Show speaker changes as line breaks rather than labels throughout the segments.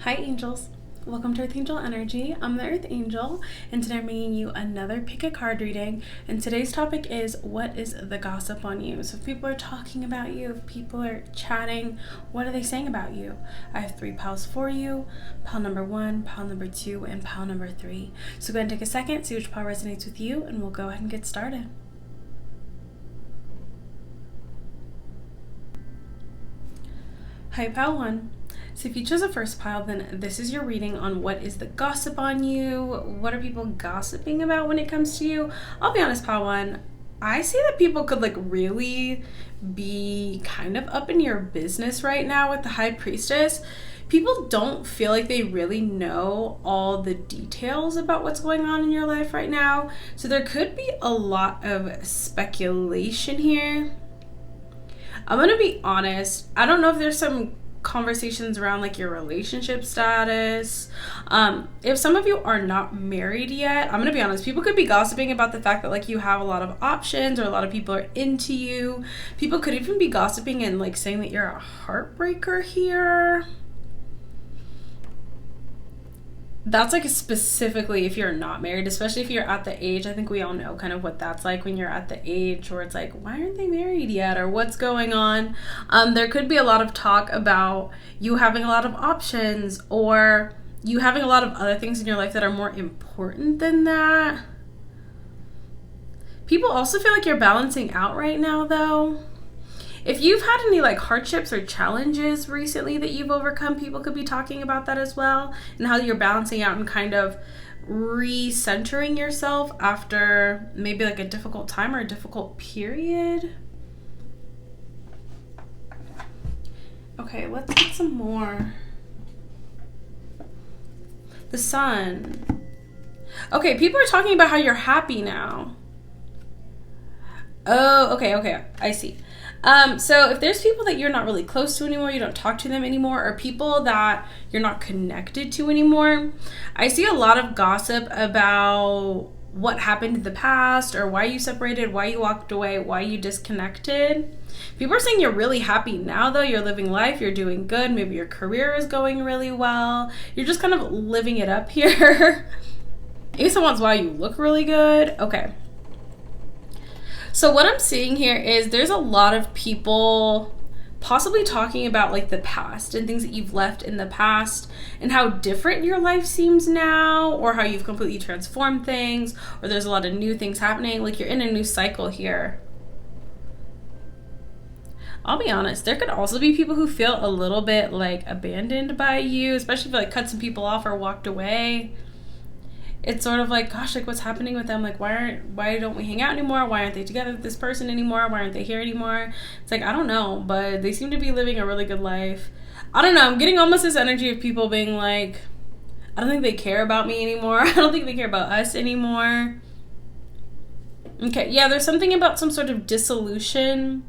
Hi angels, welcome to Earth Angel Energy. I'm the Earth Angel and today I'm bringing you another pick a card reading, and today's topic is what is the gossip on you. So if people are talking about you, if people are chatting, what are they saying about you? I have 3 piles for you: pile number 1, pile number 2, and pile number 3. So go ahead and take a second, see which pile resonates with you, and we'll go ahead and get started. Hi, pile 1. So if you chose a first pile, then this is your reading on what is the gossip on you. What are people gossiping about when it comes to you? I'll be honest, pile 1, I see that people could really be kind of up in your business right now with the High Priestess. People don't feel like they really know all the details about what's going on in your life right now. So there could be a lot of speculation here. I'm gonna be honest, I don't know if there's some conversations around your relationship status. If some of you are not married yet, I'm gonna be honest, people could be gossiping about the fact that you have a lot of options or a lot of people are into you. People could even be gossiping and saying that you're a heartbreaker here. That's specifically if you're not married, especially if you're at the age, I think we all know kind of what that's like when you're at the age where it's why aren't they married yet, or what's going on. There could be a lot of talk about you having a lot of options, or you having a lot of other things in your life that are more important than that. People also feel like you're balancing out right now though. If you've had any hardships or challenges recently that you've overcome, people could be talking about that as well, and how you're balancing out and kind of recentering yourself after maybe a difficult time or a difficult period. Okay, let's get some more. The Sun. Okay, people are talking about how you're happy now. Oh, okay, I see. So if there's people that you're not really close to anymore, you don't talk to them anymore, or people that you're not connected to anymore, I see a lot of gossip about what happened in the past, or why you separated, why you walked away, why you disconnected. People are saying you're really happy now though, you're living life, you're doing good, maybe your career is going really well, you're just kind of living it up here. Maybe someone's why you look really good. Okay. So what I'm seeing here is there's a lot of people possibly talking about the past and things that you've left in the past and how different your life seems now, or how you've completely transformed things, or there's a lot of new things happening, you're in a new cycle here. I'll be honest, there could also be people who feel a little bit abandoned by you, especially if you cut some people off or walked away. It's sort of gosh, what's happening with them? Why don't we hang out anymore? Why aren't they together with this person anymore? Why aren't they here anymore? It's I don't know, but they seem to be living a really good life. I don't know, I'm getting almost this energy of people being I don't think they care about me anymore. I don't think they care about us anymore. Okay, yeah, there's something about some sort of dissolution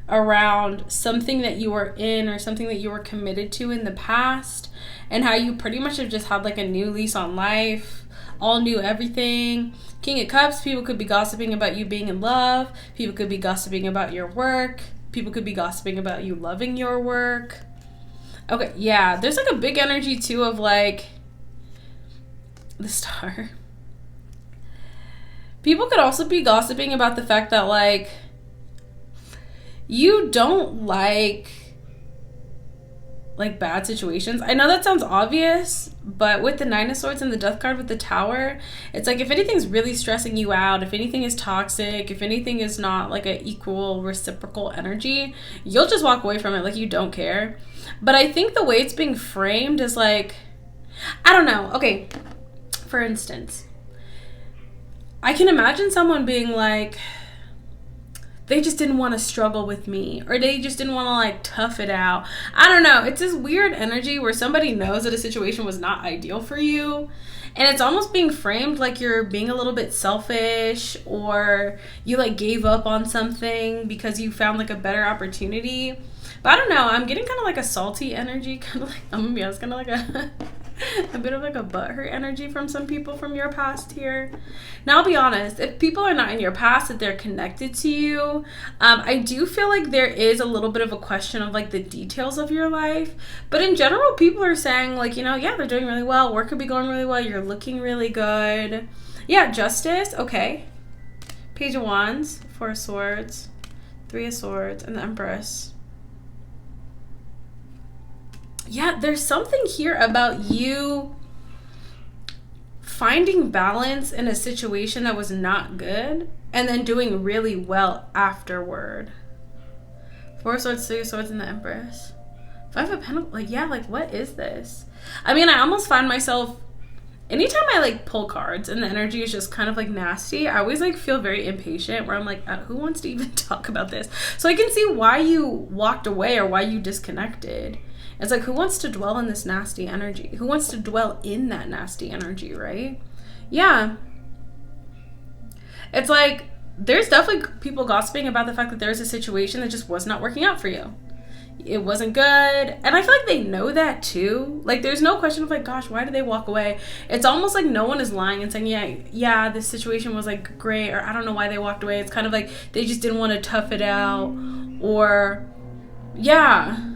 around something that you were in or something that you were committed to in the past, and how you pretty much have just had a new lease on life. All new everything. King of Cups, people could be gossiping about you being in love. People could be gossiping about your work. People could be gossiping about you loving your work. Okay, yeah, there's a big energy too of the Star. People could also be gossiping about the fact that you don't like bad situations. I know that sounds obvious, but with the 9 of Swords and the Death card with the Tower, it's if anything's really stressing you out, if anything is toxic, if anything is not an equal reciprocal energy, you'll just walk away from it you don't care. But I think the way it's being framed is I don't know. Okay, for instance, I can imagine someone being they just didn't want to struggle with me, or they just didn't want to tough it out. I don't know. It's this weird energy where somebody knows that a situation was not ideal for you, and it's almost being framed you're being a little bit selfish, or you gave up on something because you found a better opportunity. But I don't know. I'm getting kind of a salty energy, kind of I'm gonna be honest, kind of a A bit of like a butthurt energy from some people from your past here. Now, I'll be honest, if people are not in your past, that they're connected to you, I do feel like there is a little bit of a question of like the details of your life. But in general, people are saying like, yeah, they're doing really well. Work could be going really well. You're looking really good. Yeah, justice. Okay. Page of Wands, Four of Swords, Three of Swords, and the Empress. Yeah, there's something here about you finding balance in a situation that was not good and then doing really well afterward. Four of Swords, Three of Swords, and the Empress. Five of Pentacles. Like, yeah, like, what is this? I mean, I almost find myself, anytime I like pull cards and the energy is just kind of like nasty, I always like feel very impatient where I'm like, who wants to even talk about this? So I can see why you walked away or why you disconnected. It's like, who wants to dwell in this nasty energy? Who wants to dwell in that nasty energy, right? Yeah. It's like, there's definitely people gossiping about the fact that there's a situation that just was not working out for you. It wasn't good. And I feel like they know that too. Like, there's no question of like, gosh, why did they walk away? It's almost like no one is lying and saying, yeah, this situation was like great, or I don't know why they walked away. It's kind of like they just didn't want to tough it out, or yeah.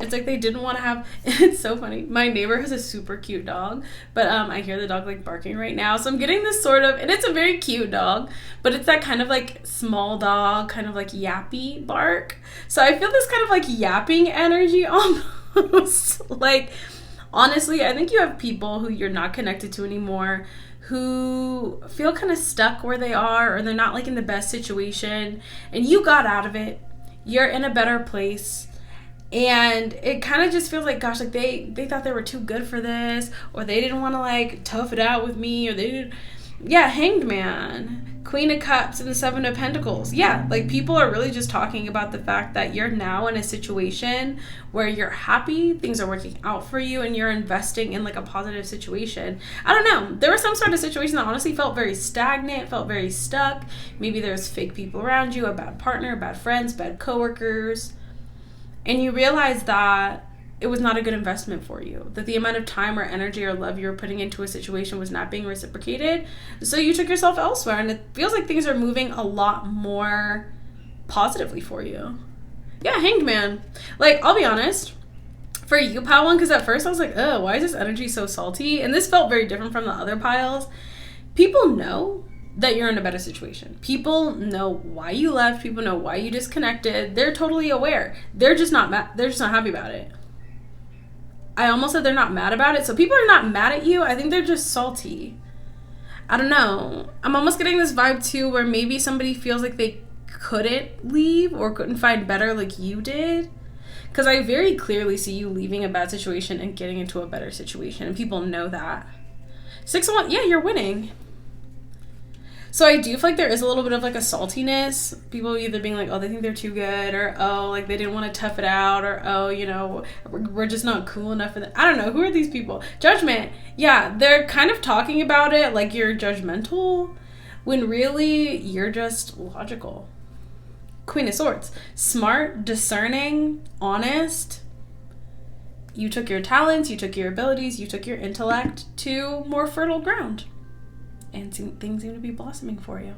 It's like they didn't want to have, it's so funny. My neighbor has a super cute dog, but I hear the dog like barking right now. So I'm getting this sort of, and it's a very cute dog, but it's that kind of like small dog, kind of like yappy bark. So I feel this kind of like yapping energy almost. Like, honestly, I think you have people who you're not connected to anymore who feel kind of stuck where they are, or they're not like in the best situation, and you got out of it. You're in a better place. And it kind of just feels like, gosh, like they thought they were too good for this, or they didn't want to like tough it out with me, or they didn't. Yeah, Hanged Man, Queen of Cups, and the Seven of Pentacles. Yeah, like people are really just talking about the fact that you're now in a situation where you're happy, things are working out for you, and you're investing in like a positive situation. I don't know. There was some sort of situation that honestly felt very stagnant, felt very stuck. Maybe there's fake people around you, a bad partner, bad friends, bad coworkers. And you realize that it was not a good investment for you, that the amount of time or energy or love you were putting into a situation was not being reciprocated. So you took yourself elsewhere, and it feels like things are moving a lot more positively for you. Yeah, Hanged Man. Like, I'll be honest, for you, pile one, because at first I was like, oh, why is this energy so salty? And this felt very different from the other piles. People know that you're in a better situation. People know why you left. People know why you disconnected. They're totally aware. They're just not mad. They're just not happy about it. I almost said they're not mad about it. So people are not mad at you. I think they're just salty. I don't know. I'm almost getting this vibe too, where maybe somebody feels like they couldn't leave or couldn't find better like you did. Because I very clearly see you leaving a bad situation and getting into a better situation. And people know that. 6 of Wands, yeah, you're winning. So I do feel like there is a little bit of like a saltiness. People either being like, oh, they think they're too good, or oh, like they didn't want to tough it out, or oh, we're just not cool enough for that. I don't know. Who are these people? Judgment. Yeah, they're kind of talking about it like you're judgmental, when really you're just logical. Queen of Swords. Smart, discerning, honest. You took your talents, you took your abilities, you took your intellect to more fertile ground. And things seem to be blossoming for you.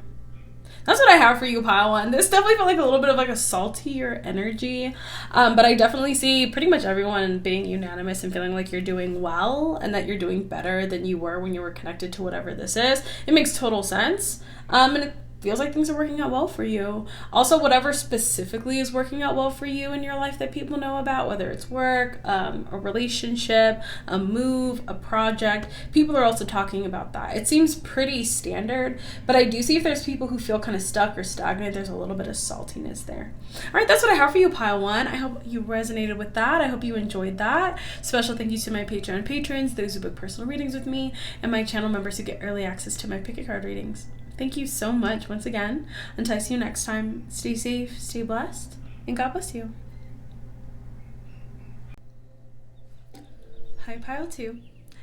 That's what I have for you, pile one. This definitely felt like a little bit of like a saltier energy. But I definitely see pretty much everyone being unanimous and feeling like you're doing well, and that you're doing better than you were when you were connected to whatever this is. It makes total sense. And it feels like things are working out well for you. Also, whatever specifically is working out well for you in your life that people know about, whether it's work, a relationship, a move, a project, people are also talking about that. It seems pretty standard, but I do see if there's people who feel kind of stuck or stagnant, there's a little bit of saltiness there. All right, that's what I have for you, pile one. I hope you resonated with that. I hope you enjoyed that. Special thank you to my Patreon patrons, those who book personal readings with me, and my channel members who get early access to my pick a card readings. Thank you so much once again. Until I see you next time, stay safe, stay blessed, and God bless you. Hi, pile two.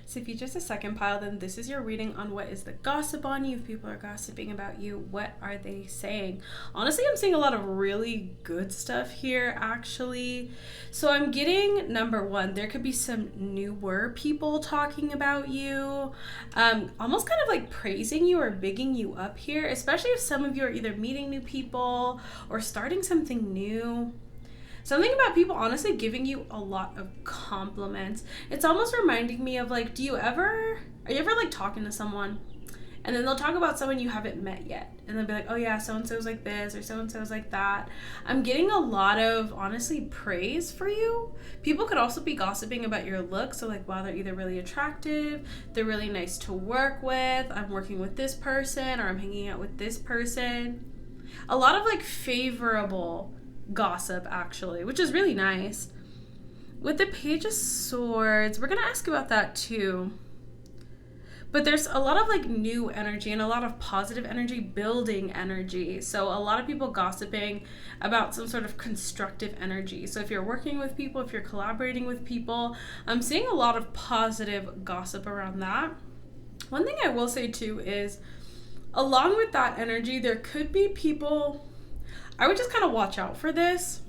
So if you just a second pile, then this is your reading on what is the gossip on you. If people are gossiping about you, what are they saying? Honestly, I'm seeing a lot of really good stuff here, actually. So I'm getting, number one, there could be some newer people talking about you, almost kind of like praising you or bigging you up here, especially if some of you are either meeting new people or starting something new. Something about people honestly giving you a lot of compliments. It's almost reminding me of like, are you ever like talking to someone and then they'll talk about someone you haven't met yet and they'll be like, oh yeah, so-and-so's like this or so-and-so's like that. I'm getting a lot of, honestly, praise for you. People could also be gossiping about your looks. So like, wow, they're either really attractive, they're really nice to work with, I'm working with this person, or I'm hanging out with this person. A lot of like favorable gossip, actually, which is really nice. With the Page of Swords, we're gonna ask about that too, but there's a lot of like new energy and a lot of positive energy, building energy. So a lot of people gossiping about some sort of constructive energy. So if you're working with people, if you're collaborating with people, I'm seeing a lot of positive gossip around that. One thing I will say too is, along with that energy, there could be people, I would just kind of watch out for this,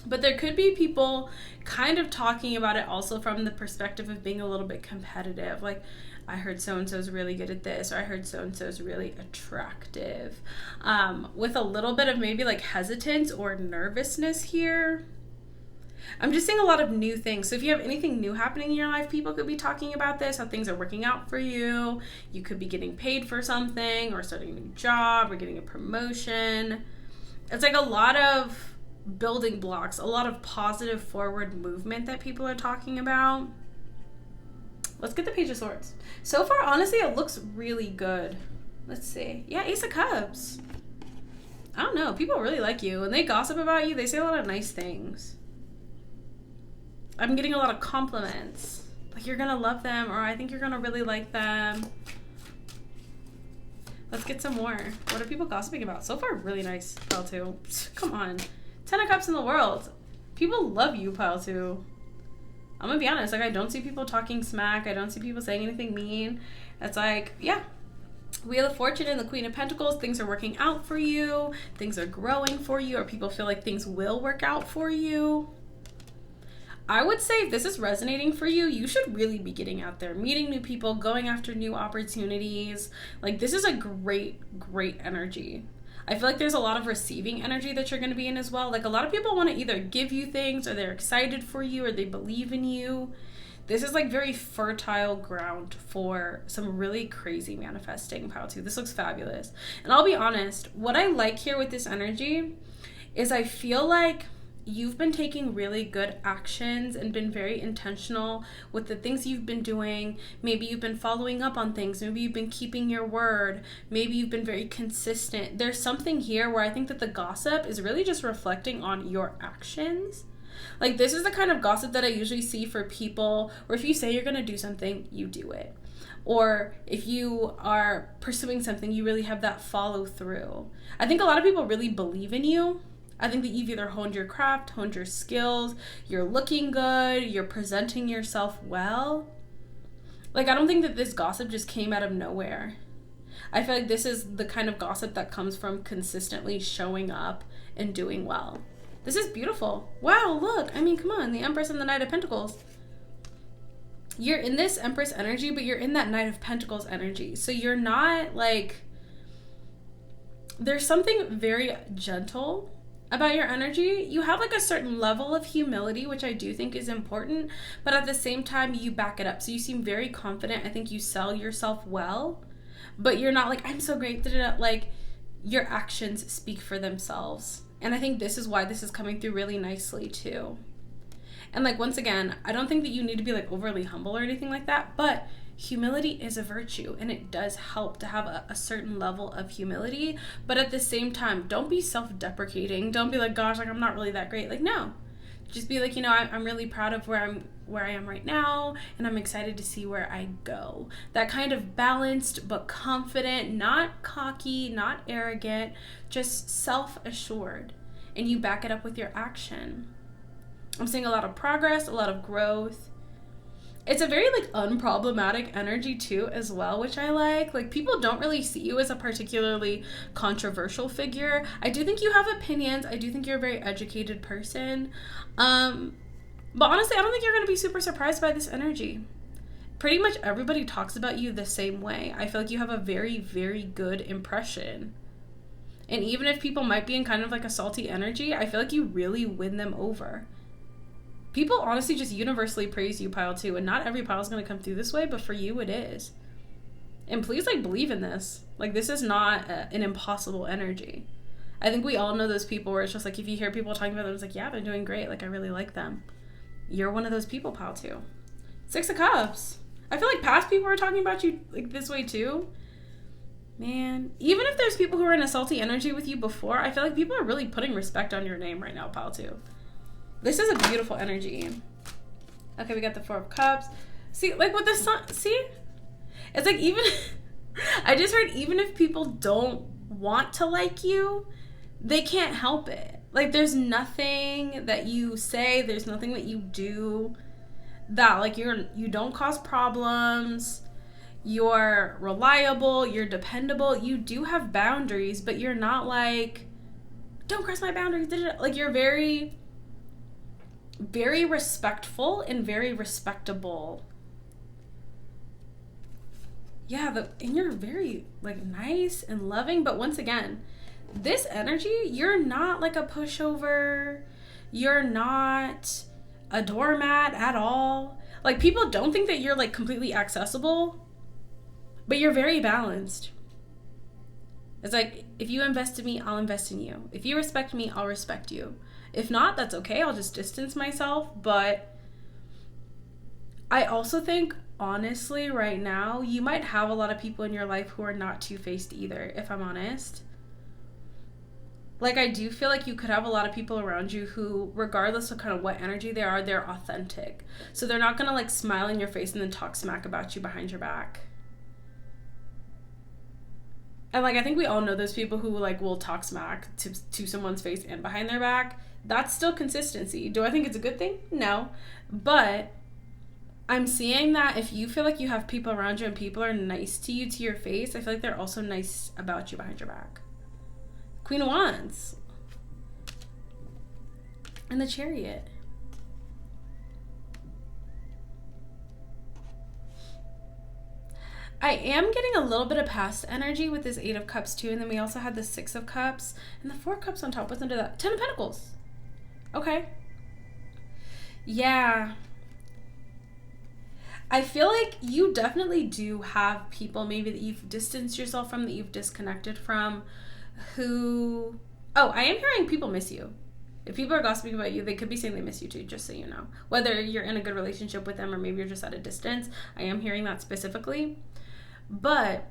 but there could be people kind of talking about it also from the perspective of being a little bit competitive. Like, I heard so-and-so's really good at this, or I heard so-and-so's really attractive. With a little bit of maybe like hesitance or nervousness here. I'm just seeing a lot of new things. So if you have anything new happening in your life, people could be talking about this, how things are working out for you. You could be getting paid for something, or starting a new job, or getting a promotion. It's like a lot of building blocks, a lot of positive forward movement that people are talking about. Let's get the Page of Swords. So far, honestly, it looks really good. Let's see. Yeah, Ace of Cups. I don't know. People really like you. When they gossip about you, they say a lot of nice things. I'm getting a lot of compliments. Like, you're going to love them, or I think you're going to really like them. Let's get some more. What are people gossiping about? So far, really nice, pile 2. Come on. 10 of Cups in the world. People love you, pile 2. I'm gonna be honest, like, I don't see people talking smack. I don't see people saying anything mean. It's like, yeah. Wheel of Fortune and the Queen of Pentacles. Things are working out for you. Things are growing for you, or people feel like things will work out for you. I would say if this is resonating for you, you should really be getting out there, meeting new people, going after new opportunities. Like, this is a great, great energy. I feel like there's a lot of receiving energy that you're going to be in as well. Like, a lot of people want to either give you things, or they're excited for you, or they believe in you. This is like very fertile ground for some really crazy manifesting, pile 2. This looks fabulous. And I'll be honest, what I like here with this energy is I feel like you've been taking really good actions and been very intentional with the things you've been doing. Maybe you've been following up on things. Maybe you've been keeping your word. Maybe you've been very consistent. There's something here where I think that the gossip is really just reflecting on your actions. Like, this is the kind of gossip that I usually see for people where if you say you're going to do something, you do it. Or if you are pursuing something, you really have that follow through. I think a lot of people really believe in you. I think that you've either honed your craft, honed your skills, you're looking good, you're presenting yourself well. Like, I don't think that this gossip just came out of nowhere. I feel like this is the kind of gossip that comes from consistently showing up and doing well. This is beautiful. Wow, look. I mean, come on. The Empress and the Knight of Pentacles. You're in this Empress energy, but you're in that Knight of Pentacles energy. So you're not like... There's something very gentle about your energy. You have like a certain level of humility, which I do think is important, but at the same time you back it up. So you seem very confident. I think you sell yourself well, but you're not like, I'm so great. Like, your actions speak for themselves. And I think this is why this is coming through really nicely too. And like, once again, I don't think that you need to be like overly humble or anything like that, but humility is a virtue, and it does help to have a certain level of humility. But at the same time, don't be self-deprecating. Don't be like, gosh, like, I'm not really that great. Like, no. Just be like, you know, I'm really proud of where I am right now, and I'm excited to see where I go. That kind of balanced but confident, not cocky, not arrogant, just self-assured. And you back it up with your action. I'm seeing a lot of progress, a lot of growth. It's a very like unproblematic energy too as well, which I like. Like people don't really see you as a particularly controversial figure. I do think you have opinions. I do think you're a very educated person. But honestly, I don't think you're going to be super surprised by this energy. Pretty much everybody talks about you the same way. I feel like you have a very, very good impression. And even if people might be in kind of like a salty energy, I feel like you really win them over. People honestly just universally praise you, pile 2, and not every pile is going to come through this way, but for you it is. And please like believe in this. Like this is not an impossible energy. I think we all know those people where it's just like if you hear people talking about them, it's like, yeah, they're doing great. Like I really like them. You're one of those people, pile 2. 6 of Cups. I feel like past people are talking about you like this way too. Man, even if there's people who are in a salty energy with you before, I feel like people are really putting respect on your name right now, pile 2. This is a beautiful energy. Okay, we got the 4 of Cups. See, like with the sun, see? It's like even, I just heard even if people don't want to like you, they can't help it. Like there's nothing that you say, there's nothing that you do that like you don't cause problems. You're reliable, you're dependable, you do have boundaries, but you're not like, don't cross my boundaries. Like you're very, very respectful and very respectable. Yeah, and you're very like nice and loving, but once again, this energy, you're not like a pushover. You're not a doormat at all. Like people don't think that you're like completely accessible, but you're very balanced. It's like, if you invest in me, I'll invest in you. If you respect me, I'll respect you. If not, that's okay. I'll just distance myself. But I also think, honestly, right now, you might have a lot of people in your life who are not two-faced either, if I'm honest. Like, I do feel like you could have a lot of people around you who, regardless of kind of what energy they are, they're authentic. So they're not going to, like, smile in your face and then talk smack about you behind your back. And, like, I think we all know those people who, like, will talk smack to someone's face and behind their back. That's still consistency. Do I think it's a good thing? No. But I'm seeing that if you feel like you have people around you and people are nice to you to your face, I feel like they're also nice about you behind your back. Queen of Wands. And the Chariot. I am getting a little bit of past energy with this 8 of Cups too, and then we also had the 6 of Cups, and the 4 of Cups on top. What's under that? 10 of Pentacles. Okay. Yeah. I feel like you definitely do have people maybe that you've distanced yourself from, that you've disconnected from, who... Oh, I am hearing people miss you. If people are gossiping about you, they could be saying they miss you too, just so you know. Whether you're in a good relationship with them or maybe you're just at a distance, I am hearing that specifically. But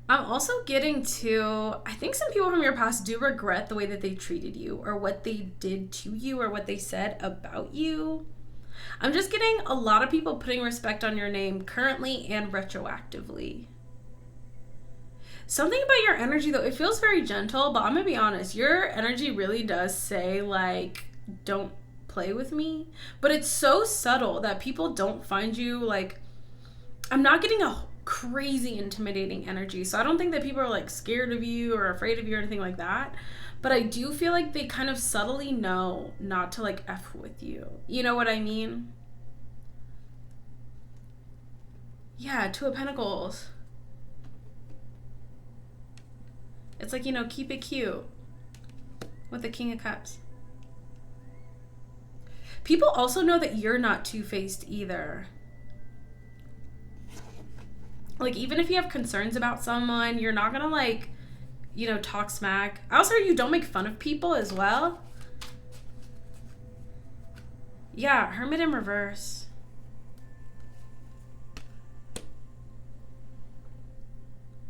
I'm also getting to, I think some people from your past do regret the way that they treated you or what they did to you or what they said about you. I'm just getting a lot of people putting respect on your name currently and retroactively. Something about your energy, though, it feels very gentle, but I'm going to be honest, your energy really does say, like, don't play with me. But it's so subtle that people don't find you, like, I'm not getting a crazy intimidating energy. So I don't think that people are, like, scared of you or afraid of you or anything like that. But I do feel like they kind of subtly know not to, like, F with you. You know what I mean? Yeah, 2 of Pentacles. It's like, you know, keep it cute with the King of Cups. People also know that you're not two-faced either. Like, even if you have concerns about someone, you're not gonna, like, you know, talk smack. Also, you don't make fun of people as well. Yeah, Hermit in reverse.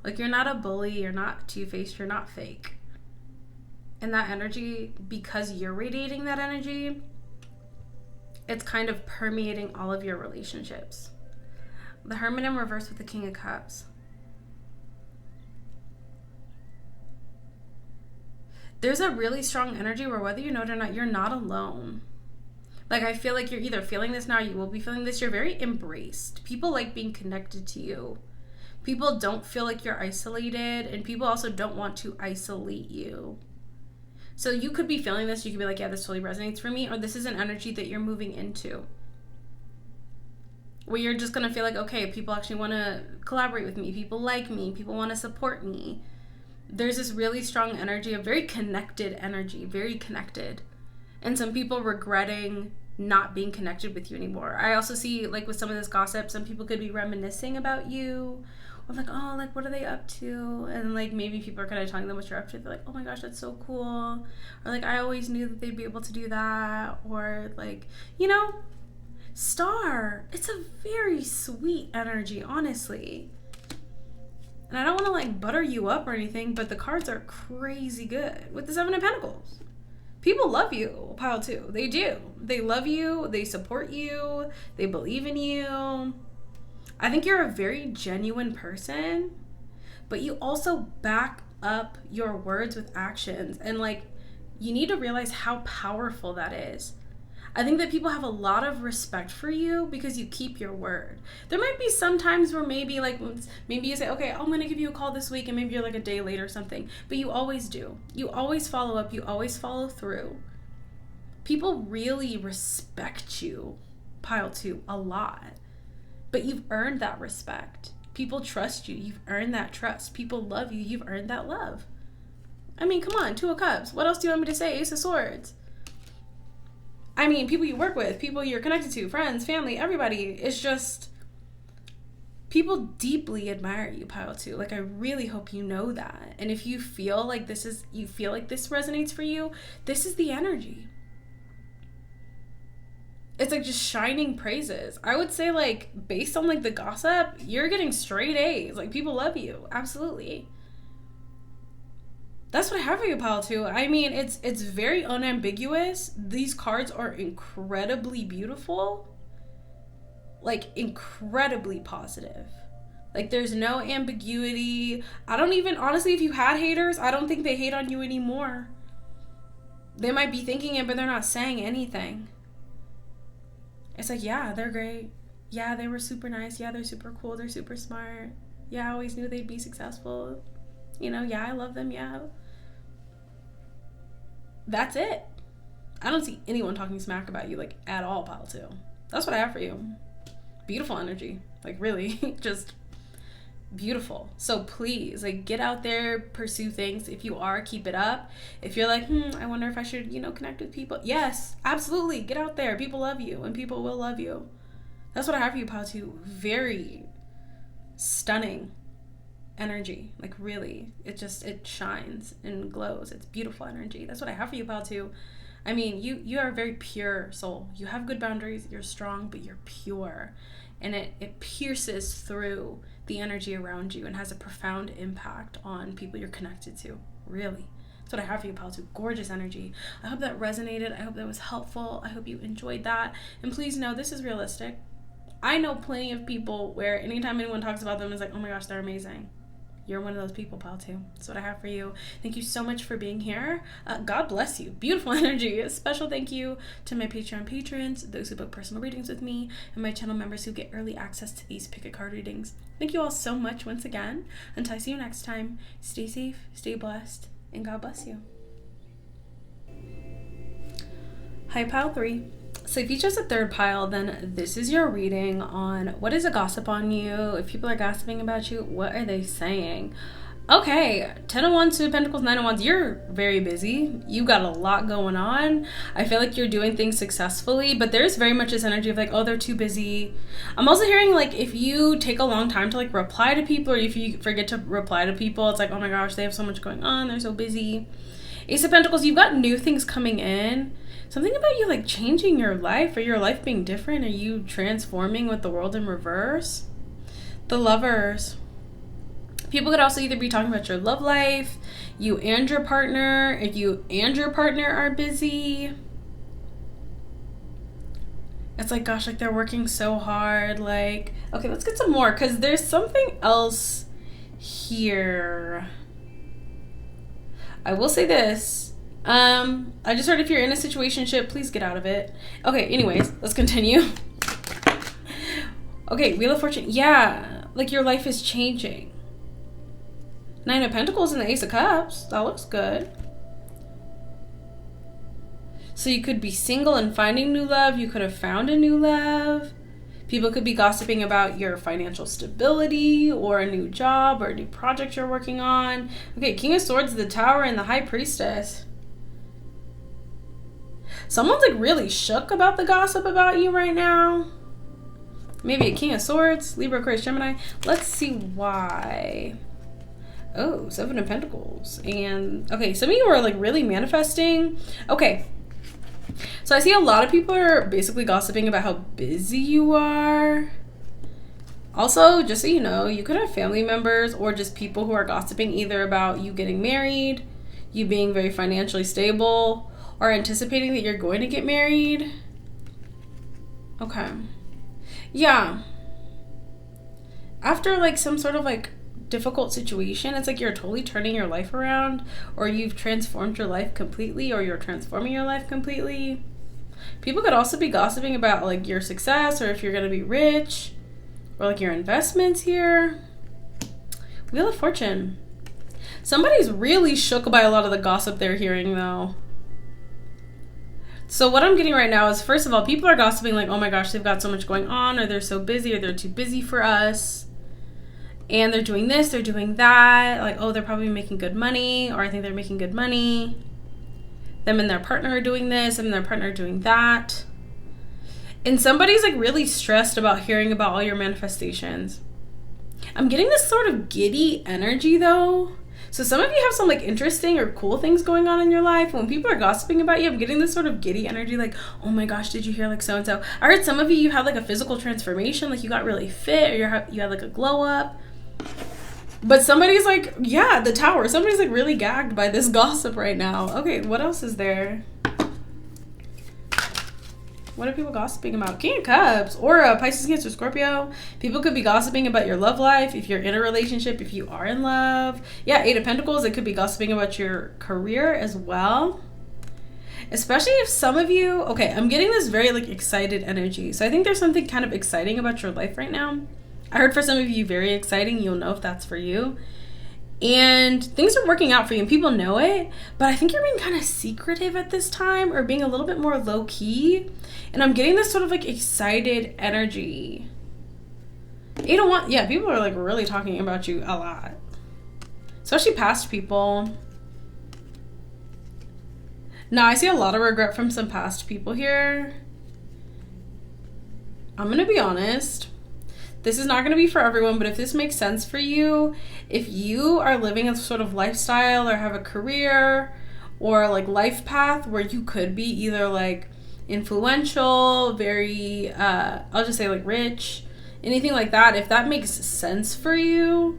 Like, you're not a bully, you're not two-faced, you're not fake. And that energy, because you're radiating that energy, it's kind of permeating all of your relationships. The Hermit in reverse with the King of Cups. There's a really strong energy where whether you know it or not, you're not alone. Like, I feel like you're either feeling this now, you will be feeling this. You're very embraced. People like being connected to you. People don't feel like you're isolated, and people also don't want to isolate you. So you could be feeling this. You could be like, yeah, this totally resonates for me. Or this is an energy that you're moving into, where you're just going to feel like, okay, people actually want to collaborate with me. People like me. People want to support me. There's this really strong energy, a very connected energy, very connected. And some people regretting not being connected with you anymore. I also see, like, with some of this gossip, some people could be reminiscing about you. Or like, oh, like, what are they up to? And, like, maybe people are kind of telling them what you're up to. They're like, oh my gosh, that's so cool. Or like, I always knew that they'd be able to do that. Or like, you know, Star. It's a very sweet energy, honestly. And I don't want to, like, butter you up or anything, but the cards are crazy good. With the Seven of Pentacles. People love you, pile 2. They do. They love you. They support you. They believe in you. I think you're a very genuine person, but you also back up your words with actions. And, like, you need to realize how powerful that is. I think that people have a lot of respect for you because you keep your word. There might be some times where maybe you say, okay, I'm going to give you a call this week, and maybe you're like a day late or something. But you always do. You always follow up. You always follow through. People really respect you, pile 2, a lot. But you've earned that respect. People trust you. You've earned that trust. People love you. You've earned that love. I mean, come on, 2 of Cups. What else do you want me to say? Ace of Swords. I mean, people you work with, people you're connected to, friends, family, everybody. It's just, people deeply admire you, pile 2. Like, I really hope you know that. And if you feel like this resonates for you, this is the energy. It's like just shining praises. I would say, like, based on, like, the gossip, you're getting straight A's. Like, people love you. Absolutely. That's what I have for you, pile 2. I mean, it's very unambiguous. These cards are incredibly beautiful. Like, incredibly positive. Like, there's no ambiguity. I don't even, honestly, if you had haters, I don't think they hate on you anymore. They might be thinking it, but they're not saying anything. It's like, yeah, they're great. Yeah, they were super nice. Yeah, they're super cool. They're super smart. Yeah, I always knew they'd be successful. You know, yeah, I love them, yeah. That's it. I don't see anyone talking smack about you, like, at all, pile 2. That's what I have for you. Beautiful energy. Like, really, just beautiful. So please, like, get out there, pursue things. If you are, keep it up. If you're like, I wonder if I should, connect with people. Yes, absolutely. Get out there. People love you, and people will love you. That's what I have for you, pile 2. Very stunning energy. Like, really, it shines and glows. It's beautiful energy. That's what I have for you, pile 2. I mean, you are a very pure soul. You have good boundaries. You're strong, but you're pure, and it pierces through the energy around you and has a profound impact on people you're connected to. Really, that's what I have for you, pile 2. Gorgeous energy. I hope that resonated. I hope that was helpful. I hope you enjoyed that. And please know, this is realistic. I know plenty of people where anytime anyone talks about them, it's like, oh my gosh, they're amazing. You're one of those people, pile 2. That's what I have for you. Thank you so much for being here. God bless you. Beautiful energy. A special thank you to my Patreon patrons, those who book personal readings with me, and my channel members who get early access to these pick a card readings. Thank you all so much once again. Until I see you next time, stay safe, stay blessed, and God bless you. Hi, pile 3. So if you chose a third pile, then this is your reading on what is a gossip on you. If people are gossiping about you, what are they saying? Okay, 10 of Wands, 2 of Pentacles, 9 of Wands. You're very busy. You got a lot going on. I feel like you're doing things successfully, but there's very much this energy of like, oh, they're too busy. I'm also hearing like if you take a long time to like reply to people, or if you forget to reply to people, it's like, oh my gosh, they have so much going on. They're so busy. Ace of Pentacles, you've got new things coming in. Something about you like changing your life, or your life being different, or you transforming with the world in reverse. The Lovers. People could also either be talking about your love life, you and your partner, if you and your partner are busy. It's like, gosh, like they're working so hard. Like, okay, let's get some more, because there's something else here. I will say this. I just heard if you're in a situationship, please get out of it. Okay, anyways, let's continue. Okay, Wheel of Fortune. Yeah, like your life is changing. Nine of Pentacles and the Ace of Cups. That looks good. So you could be single and finding new love. You could have found a new love. People could be gossiping about your financial stability or a new job or a new project you're working on. Okay, King of Swords, the Tower, and the High Priestess. Someone's like really shook about the gossip about you right now. Maybe a King of Swords, Libra, Aquarius, Gemini. Let's see why. Oh, Seven of Pentacles. And okay, some of you are like really manifesting. Okay. So I see a lot of people are basically gossiping about how busy you are. Also, just so you know, you could have family members or just people who are gossiping either about you getting married, you being very financially stable, or anticipating that you're going to get married. Okay. Yeah. After like some sort of like difficult situation, it's like you're totally turning your life around, or you've transformed your life completely, or you're transforming your life completely. People could also be gossiping about like your success, or if you're going to be rich, or like your investments here. Wheel of Fortune. Somebody's really shook by a lot of the gossip they're hearing though. So what I'm getting right now is, first of all, people are gossiping like, oh my gosh, they've got so much going on, or they're so busy, or they're too busy for us. And they're doing this, they're doing that. Like, oh, they're probably making good money, or I think they're making good money. Them and their partner are doing this, them and their partner are doing that. And somebody's like really stressed about hearing about all your manifestations. I'm getting this sort of giddy energy though. So some of you have some like interesting or cool things going on in your life. When people are gossiping about you, I'm getting this sort of giddy energy like, oh my gosh, did you hear like so-and-so? I heard some of you had like a physical transformation, like you got really fit, or you had like a glow up. But somebody's like, yeah, the Tower. Somebody's like really gagged by this gossip right now. Okay, what else is there? What are people gossiping about? King of Cups or Pisces, Cancer, Scorpio. People could be gossiping about your love life, if you're in a relationship, if you are in love. Yeah, Eight of Pentacles. It could be gossiping about your career as well. Especially if some of you, okay, I'm getting this very like excited energy. So I think there's something kind of exciting about your life right now. I heard for some of you very exciting. You'll know if that's for you. And things are working out for you and people know it, but I think you're being kind of secretive at this time, or being a little bit more low key. And I'm getting this sort of like excited energy. You don't want, yeah, people are like really talking about you a lot, especially past people. Now I see a lot of regret from some past people here. I'm going to be honest. This is not going to be for everyone, but if this makes sense for you, if you are living a sort of lifestyle or have a career or like life path where you could be either like influential, very, I'll just say like rich, anything like that, if that makes sense for you,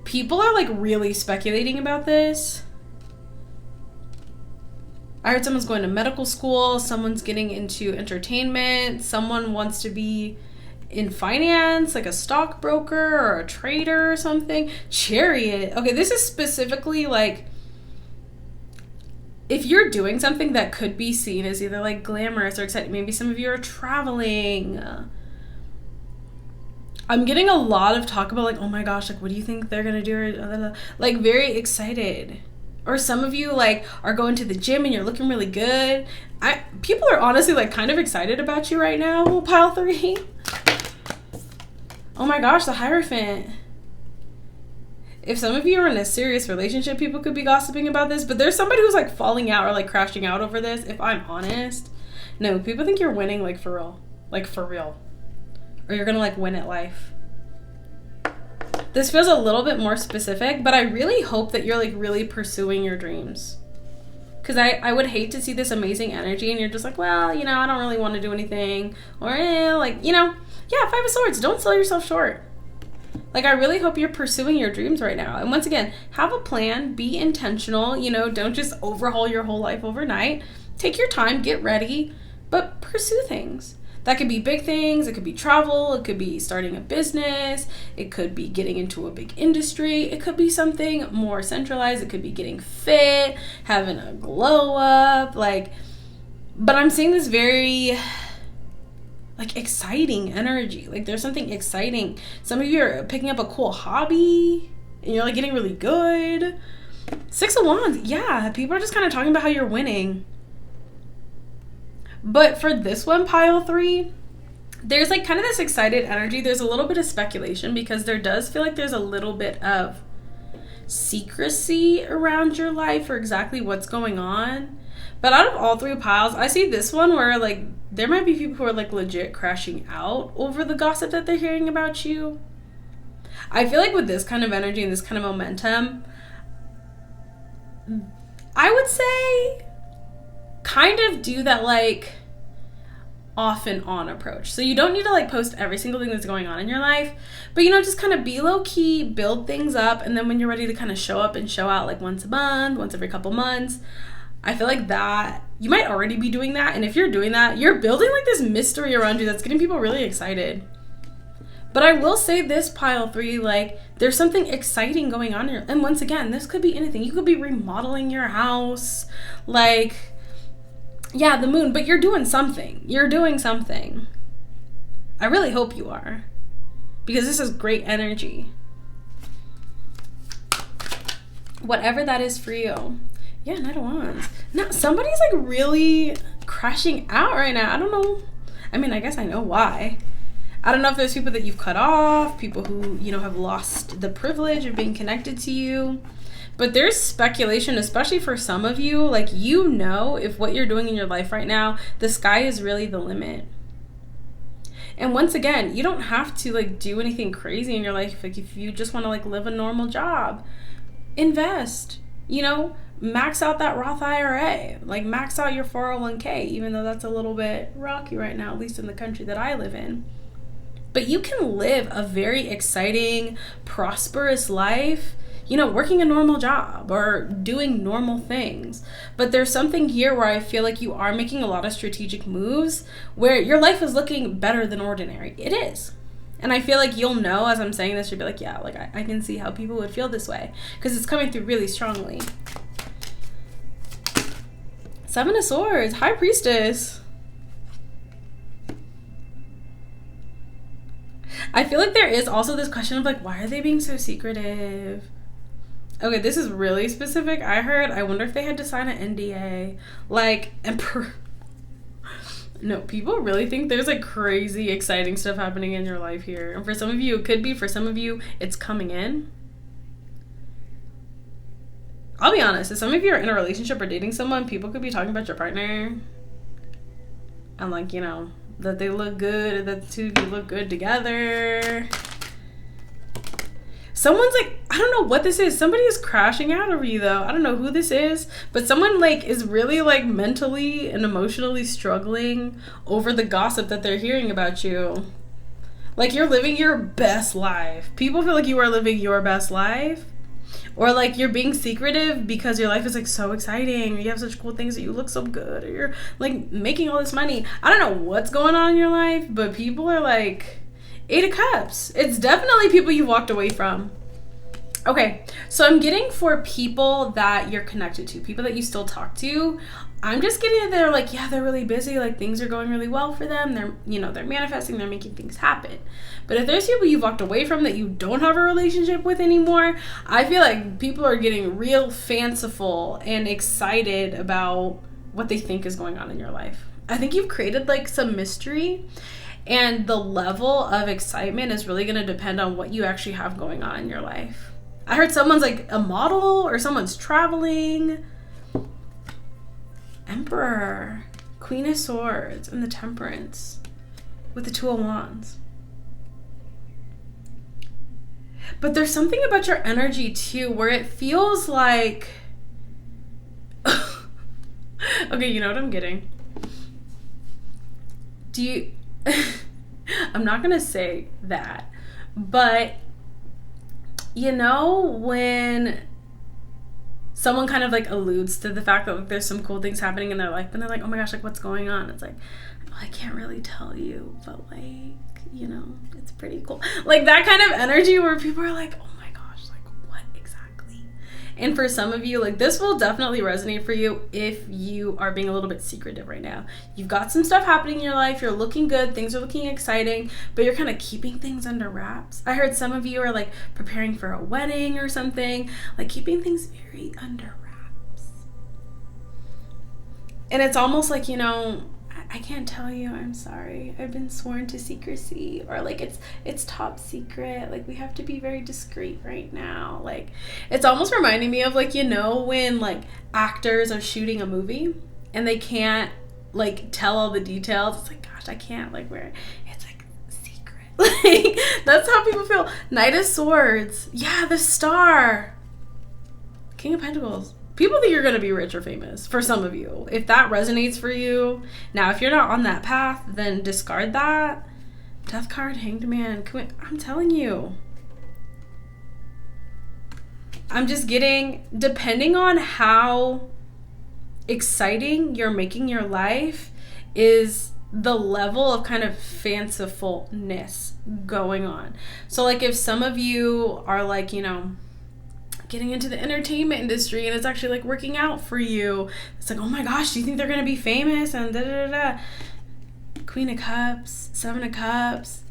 people are like really speculating about this. I heard someone's going to medical school, someone's getting into entertainment, someone wants to be in finance, like a stockbroker or a trader or something. Chariot. Okay, this is specifically like if you're doing something that could be seen as either like glamorous or exciting. Maybe some of you are traveling. I'm getting a lot of talk about like, oh my gosh, like what do you think they're gonna do? Like very excited. Or some of you like are going to the gym and you're looking really good. People are honestly like kind of excited about you right now, pile 3. Oh my gosh, the Hierophant. If some of you are in a serious relationship, people could be gossiping about this, but there's somebody who's like falling out or like crashing out over this, if I'm honest. No, people think you're winning like for real. Like for real. Or you're gonna like win at life. This feels a little bit more specific, but I really hope that you're like really pursuing your dreams. Because I would hate to see this amazing energy and you're just like, well, you know, I don't really want to do anything. Or, like, you know, yeah, 5 of Swords. Don't sell yourself short. Like, I really hope you're pursuing your dreams right now. And once again, have a plan. Be intentional. You know, don't just overhaul your whole life overnight. Take your time. Get ready. But pursue things. That could be big things. It could be travel. It could be starting a business. It could be getting into a big industry. It could be something more centralized. It could be getting fit, having a glow up. Like, but I'm seeing this very like exciting energy. Like there's something exciting. Some of you are picking up a cool hobby and you're like getting really good. 6 of Wands. Yeah, people are just kind of talking about how you're winning. But for this one, pile 3, there's like kind of this excited energy. There's a little bit of speculation because there does feel like there's a little bit of secrecy around your life for exactly what's going on. But out of all 3 piles, I see this one where like there might be people who are like legit crashing out over the gossip that they're hearing about you. I feel like with this kind of energy and this kind of momentum, I would say kind of do that like off and on approach. So you don't need to like post every single thing that's going on in your life, but you know, just kind of be low key, build things up, and then when you're ready to kind of show up and show out like once a month, once every couple months, I feel like that you might already be doing that. And if you're doing that, you're building like this mystery around you that's getting people really excited. But I will say this, pile 3, like there's something exciting going on here. And once again, this could be anything. You could be remodeling your house, like, yeah, the moon, but you're doing something. You're doing something. I really hope you are, because this is great energy. Whatever that is for you. Yeah, Knight of Wands. Now, somebody's like really crashing out right now. I don't know. I mean, I guess I know why. I don't know if there's people that you've cut off, people who, you know, have lost the privilege of being connected to you. But there's speculation, especially for some of you, like, you know, if what you're doing in your life right now, the sky is really the limit. And once again, you don't have to like do anything crazy in your life. Like if you just want to like live a normal job, invest, you know, max out that Roth IRA, like max out your 401k, even though that's a little bit rocky right now, at least in the country that I live in. But you can live a very exciting, prosperous life, you know, working a normal job or doing normal things. But there's something here where I feel like you are making a lot of strategic moves where your life is looking better than ordinary. It is. And I feel like you'll know as I'm saying this, you'll be like, yeah, like I can see how people would feel this way because it's coming through really strongly. 7 of Swords, High Priestess. I feel like there is also this question of like, why are they being so secretive? Okay, this is really specific. I wonder if they had to sign an NDA. Like, no, people really think there's like crazy, exciting stuff happening in your life here. And for some of you, it could be. For some of you, it's coming in. I'll be honest, if some of you are in a relationship or dating someone, people could be talking about your partner. And like, you know, that they look good, that the two of you look good together. Someone's like, I don't know what this is. Somebody is crashing out over you though. I don't know who this is, but someone like is really like mentally and emotionally struggling over the gossip that they're hearing about you. Like you're living your best life. People feel like you are living your best life. Or like you're being secretive because your life is like so exciting, or you have such cool things that you look so good, or you're like making all this money. I don't know what's going on in your life, but people are like 8 of Cups. It's definitely people you walked away from. Okay, so I'm getting for people that you're connected to, people that you still talk to. I'm just getting that they're like, yeah, they're really busy, like things are going really well for them. They're, you know, they're manifesting, they're making things happen. But if there's people you've walked away from that you don't have a relationship with anymore, I feel like people are getting real fanciful and excited about what they think is going on in your life. I think you've created like some mystery, and the level of excitement is really going to depend on what you actually have going on in your life. I heard someone's like a model or someone's traveling. Emperor, Queen of Swords, and the Temperance with the 2 of Wands. But there's something about your energy too where it feels like okay, you know what I'm getting? Do you I'm not gonna say that, but you know when someone kind of like alludes to the fact that like there's some cool things happening in their life, and they're like, oh my gosh, like what's going on? It's like, I can't really tell you, but like, you know, it's pretty cool. Like that kind of energy where people are like, oh my gosh, like what exactly? And for some of you, like this will definitely resonate for you if you are being a little bit secretive right now. You've got some stuff happening in your life, you're looking good, things are looking exciting, but you're kind of keeping things under wraps. I heard some of you are like preparing for a wedding or something, like keeping things very under wraps. And it's almost like, you know, I can't tell you, I'm sorry, I've been sworn to secrecy, or like it's top secret, like we have to be very discreet right now. Like it's almost reminding me of like, you know, when like actors are shooting a movie and they can't like tell all the details. It's like, gosh, I can't, like where it's like secret. Like that's how people feel. Knight of Swords, yeah, the Star, King of Pentacles. People think you're going to be rich or famous, for some of you. If that resonates for you. Now, if you're not on that path, then discard that. Death card, Hanged Man. I'm telling you. I'm just getting, depending on how exciting you're making your life, is the level of kind of fancifulness going on. So, like, if some of you are like, you know, getting into the entertainment industry and it's actually like working out for you, it's like, oh my gosh, do you think they're gonna be famous and da da da da. Queen of Cups, Seven of Cups,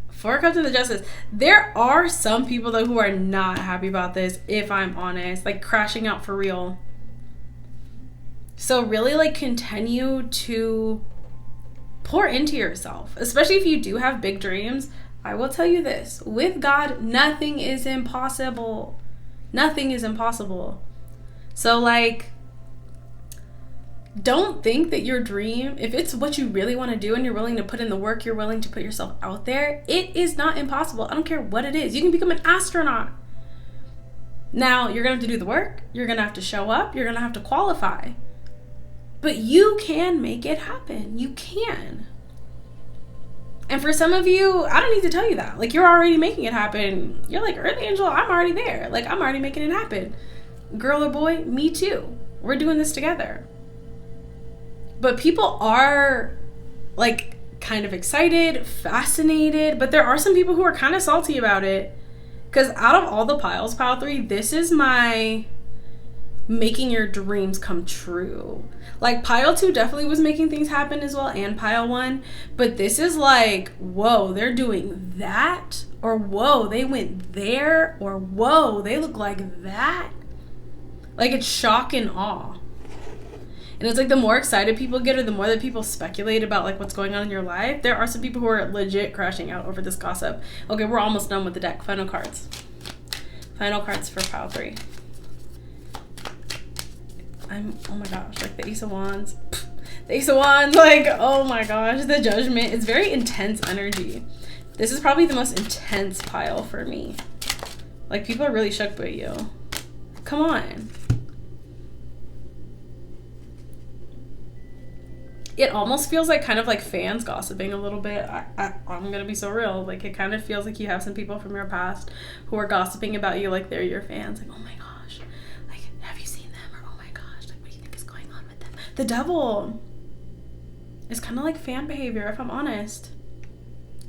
Four of Cups, and the Justice. There are some people though who are not happy about this, if I'm honest, like crashing out for real. So really like continue to pour into yourself, especially if you do have big dreams. I will tell you this, with God, nothing is impossible. Nothing is impossible. So like, don't think that your dream, if it's what you really want to do and you're willing to put in the work, you're willing to put yourself out there, it is not impossible. I don't care what it is. You can become an astronaut. Now, you're going to have to do the work. You're going to have to show up. You're going to have to qualify. But you can make it happen. You can. And for some of you, I don't need to tell you that. Like, you're already making it happen. You're like, Earth Angel, I'm already there. Like, I'm already making it happen. Girl or boy, me too. We're doing this together. But people are, like, kind of excited, fascinated. But there are some people who are kind of salty about it. Because out of all the piles, pile 3, this is my making your dreams come true. Like pile 2 definitely was making things happen as well, and pile 1, but this is like, whoa, they're doing that, or whoa, they went there, or whoa, they look like that. Like it's shock and awe. And it's like the more excited people get, or the more that people speculate about like what's going on in your life, there are some people who are legit crashing out over this gossip. Okay, we're almost done with the deck. Final cards. Final cards for pile 3. Oh my gosh, like the Ace of Wands. The Ace of Wands, like, oh my gosh, the Judgment. It's very intense energy. This is probably the most intense pile for me. Like, people are really shook by you. Come on. It almost feels like kind of like fans gossiping a little bit. I'm gonna be so real. Like, it kind of feels like you have some people from your past who are gossiping about you like they're your fans. Like, oh my gosh, like, have you seen them? Or oh my gosh, like, what do you think is going on with them? The Devil is kind of like fan behavior, if I'm honest.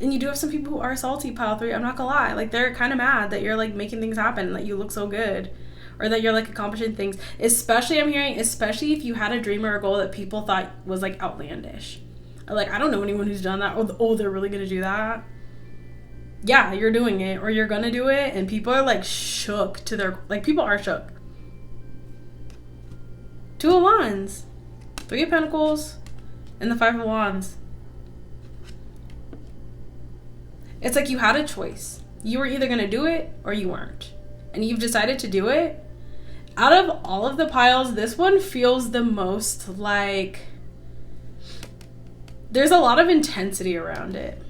And you do have some people who are salty, pile 3. I'm not gonna lie. Like, they're kind of mad that you're like making things happen, that you look so good. Or that you're like accomplishing things. Especially, I'm hearing, especially if you had a dream or a goal that people thought was like outlandish. Or like, I don't know anyone who's done that. Oh, they're really gonna do that. Yeah, you're doing it, or you're gonna do it, and people are like shook to their, like, people are shook. 2 of Wands, 3 of Pentacles, and the 5 of Wands. It's like you had a choice. You were either gonna do it or you weren't. And you've decided to do it. Out of all of the piles, this one feels the most like there's a lot of intensity around it.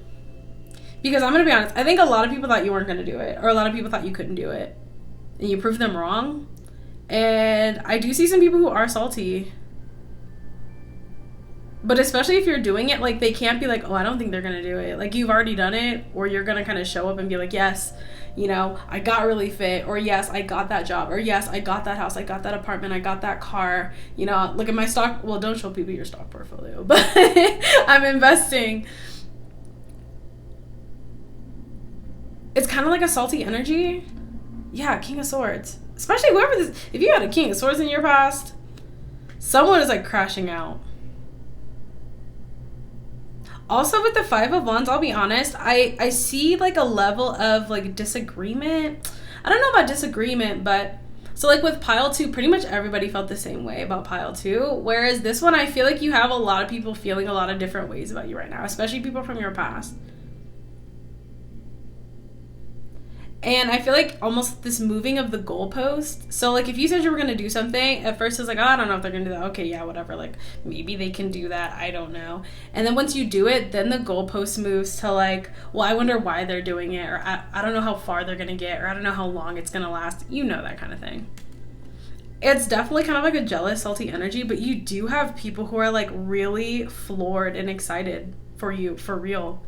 Because I'm going to be honest, I think a lot of people thought you weren't going to do it, or a lot of people thought you couldn't do it. And you proved them wrong. And I do see some people who are salty. But especially if you're doing it, like, they can't be like, oh, I don't think they're going to do it. Like, you've already done it, or you're going to kind of show up and be like, yes, you know, I got really fit, or yes, I got that job, or yes, I got that house, I got that apartment, I got that car, you know, look at my stock. Well, don't show people your stock portfolio, but I'm investing. It's kind of like a salty energy. Yeah, King of Swords. Especially whoever this, if you had a King of Swords in your past, someone is like crashing out. Also with the Five of Wands, I'll be honest, I see like a level of like disagreement. I don't know about disagreement, but so like with pile 2, pretty much everybody felt the same way about pile 2. Whereas this one, I feel like you have a lot of people feeling a lot of different ways about you right now, especially people from your past. And I feel like almost this moving of the goalpost. So, like, if you said you were going to do something, at first it's like, oh, I don't know if they're going to do that. Okay, yeah, whatever. Like, maybe they can do that. I don't know. And then once you do it, then the goalpost moves to, like, well, I wonder why they're doing it. Or I don't know how far they're going to get. Or I don't know how long it's going to last. You know, that kind of thing. It's definitely kind of like a jealous, salty energy. But you do have people who are, like, really floored and excited for you, for real.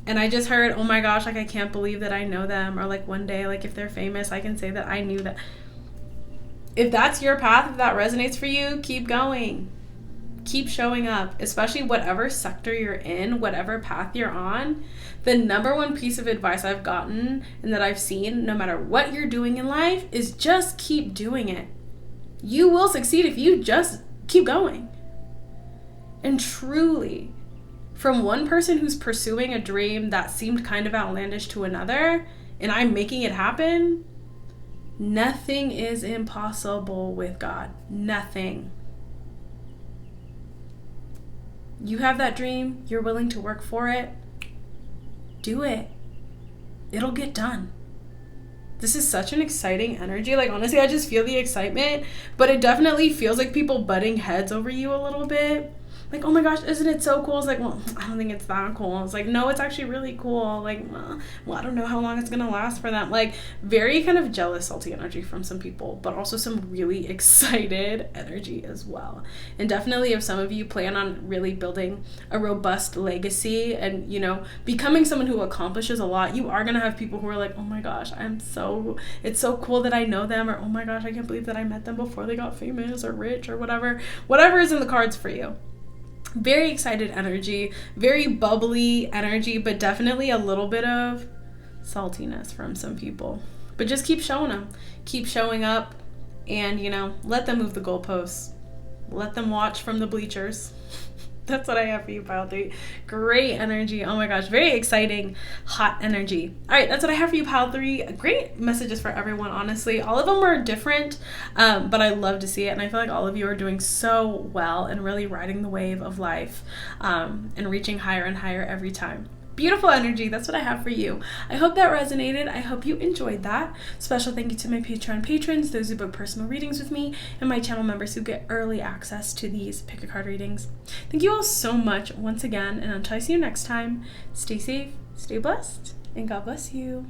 And I just heard, oh my gosh, like, I can't believe that I know them. Or, like, one day, like, if they're famous, I can say that I knew that. If that's your path, if that resonates for you, keep going. Keep showing up. Especially whatever sector you're in, whatever path you're on. The number one piece of advice I've gotten and that I've seen, no matter what you're doing in life, is just keep doing it. You will succeed if you just keep going. And truly, from one person who's pursuing a dream that seemed kind of outlandish to another, and I'm making it happen, nothing is impossible with God. Nothing. You have that dream, you're willing to work for it, do it. It'll get done. This is such an exciting energy. Like, honestly, I just feel the excitement, but it definitely feels like people butting heads over you a little bit. Like, oh my gosh, isn't it so cool? It's like, well, I don't think it's that cool. It's like, no, it's actually really cool. Like, well, I don't know how long it's going to last for them. Like, very kind of jealous, salty energy from some people, but also some really excited energy as well. And definitely if some of you plan on really building a robust legacy and, you know, becoming someone who accomplishes a lot, you are going to have people who are like, oh my gosh, it's so cool that I know them, or oh my gosh, I can't believe that I met them before they got famous or rich or whatever is in the cards for you. Very excited energy, very bubbly energy, but definitely a little bit of saltiness from some people. But just keep showing them, keep showing up, and, you know, let them move the goalposts. Let them watch from the bleachers. That's what I have for you, pile 3. Great energy. Oh my gosh, very exciting, hot energy. All right, that's what I have for you, pile 3. Great messages for everyone, honestly. All of them were different, but I love to see it, and I feel like all of you are doing so well and really riding the wave of life and reaching higher and higher every time. Beautiful energy. That's what I have for you. I hope that resonated. I hope you enjoyed that. Special thank you to my Patreon patrons, those who book personal readings with me, and my channel members who get early access to these pick a card readings. Thank you all so much once again, and until I see you next time, stay safe, stay blessed, and God bless you.